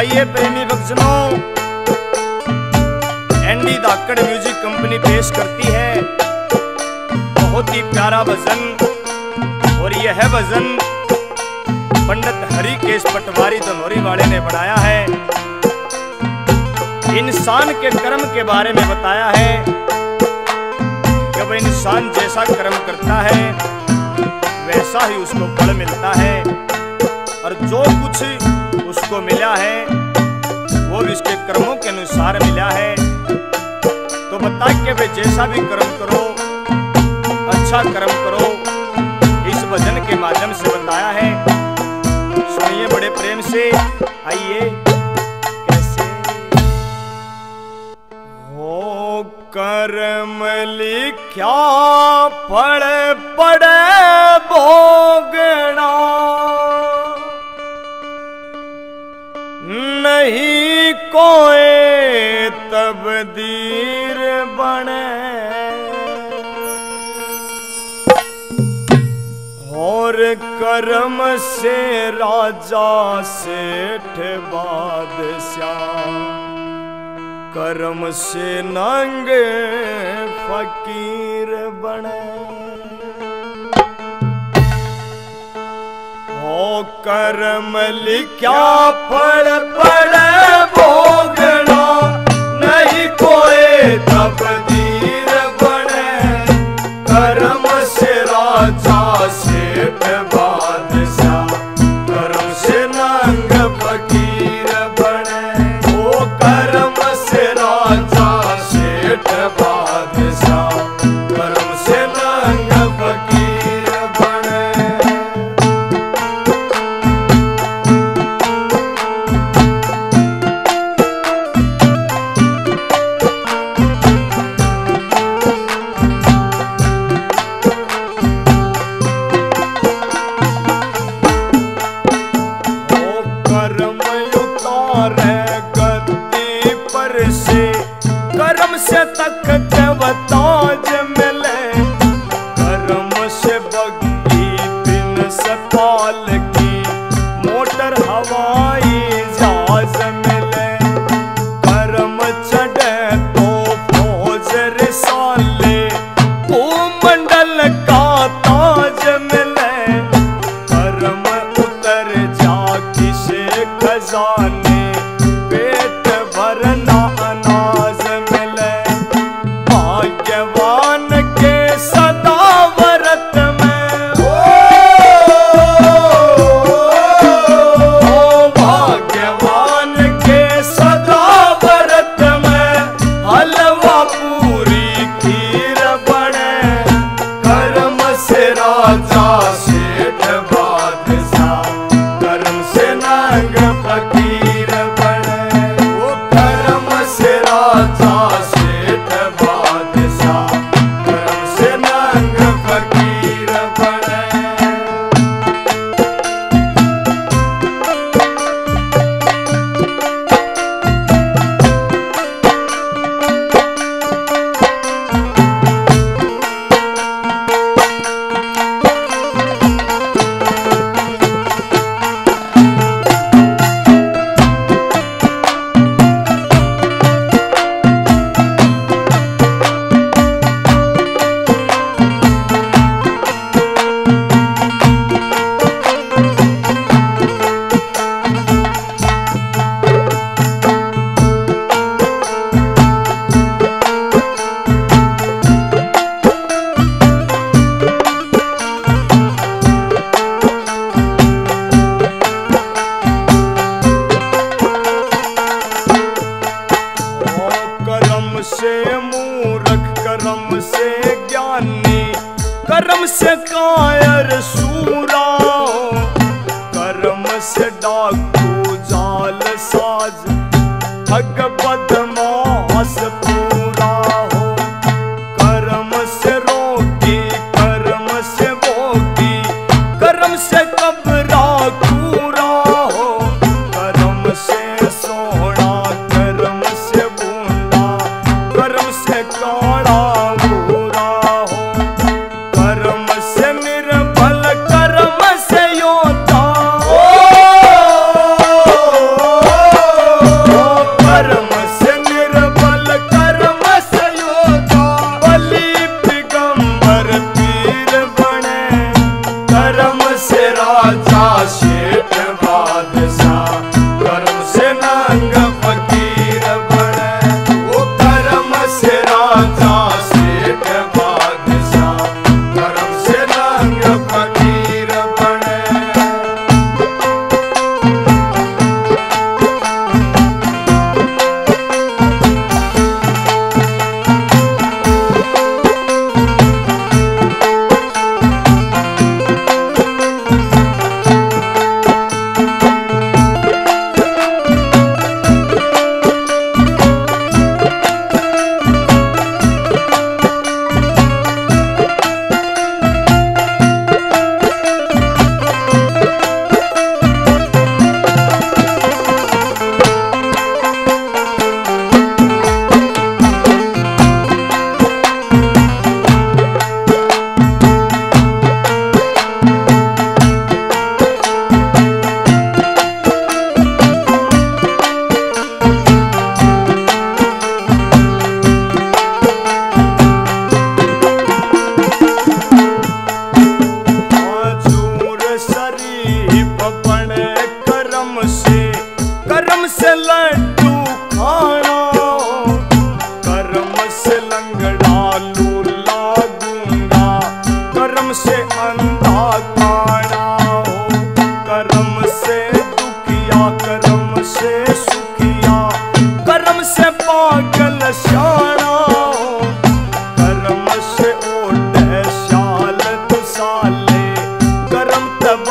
आइए प्रेमी भक्तजनों, एनडी धाकड़ म्यूजिक कंपनी पेश करती है बहुत ही प्यारा भजन। और यह भजन पंडित हरिकेश पटवारी धनौरी वाले ने बनाया है। इंसान के कर्म के बारे में बताया है कि वह इंसान जैसा कर्म करता है वैसा ही उसको फल मिलता है, और जो कुछ उसको मिला है वो भी उसके कर्मों के अनुसार मिला है। तो बता के वे जैसा भी कर्म करो, अच्छा कर्म करो, इस भजन के माध्यम से बताया है। सुनिए बड़े प्रेम से। आइए कैसे हो कर्म लिख्या फल पड़े भोगना, नहीं कोई तबदीर बने, और कर्म से राजा सेठ बादशाह, कर्म से नंगे फकीर बने। हो कर्म लिख्या फल पड़े भोगना, नहीं कोई तबदीर बने, कर्म से राजा सेठ बादशाह, कर्म से नंग फकीर बने। वो कर्म से राजा सेठ बादशाह, कर्म से नंग फकीर बने। कर्म से तख्त व ताज मिले, कर्म से बग्गी बिन सताल की, मोटर हवाई जहाज मिले, कर्म चढ़े तो फौज रिसाले, भूमंडल का ताज मिले, कर्म उतर जा किसे खजाने, पेट भरना अनाज मिले, भाग्यवान के सदा व्रत में, भाग्यवान के सदा व्रत में, हलवा पूरी खीर बने, कर्म से राजा सेठ बादशाह, कर्म से नंग फकीर बने। वो कर्म से राजा सेठ बादशाह, कर्म से नंग फकीर बने। कर्म से मूर्ख, कर्म से ज्ञानी, कर्म से कायर सूरा, कर्म से डाकू जाल साज, ठग बदमाश पूरा हो, कर्म से रोगी, कर्म से भोगी, कर्म से कबरा पूरा हो, कर्म से सोना, कर्म से बूंदा, कर्म से काला भूरा हो, कर्म से निर्बल, कर्म से योद्धा, से राजा शेठ बादशाह, कर्म से नंग फकीर बने। वो कर्म से राजा शेठ बादशाह, कर्म से नंग फकीर बने। कर्म से लड्डू खाना, कर्म से लंगड़ा लूला गूंगा, कर्म से अंधा काना हो, कर्म से दुखिया, कर्म से सुखिया, कर्म से पागल शाना हो, कर्म से ओढ़े शाल दुसाले, कर्म तब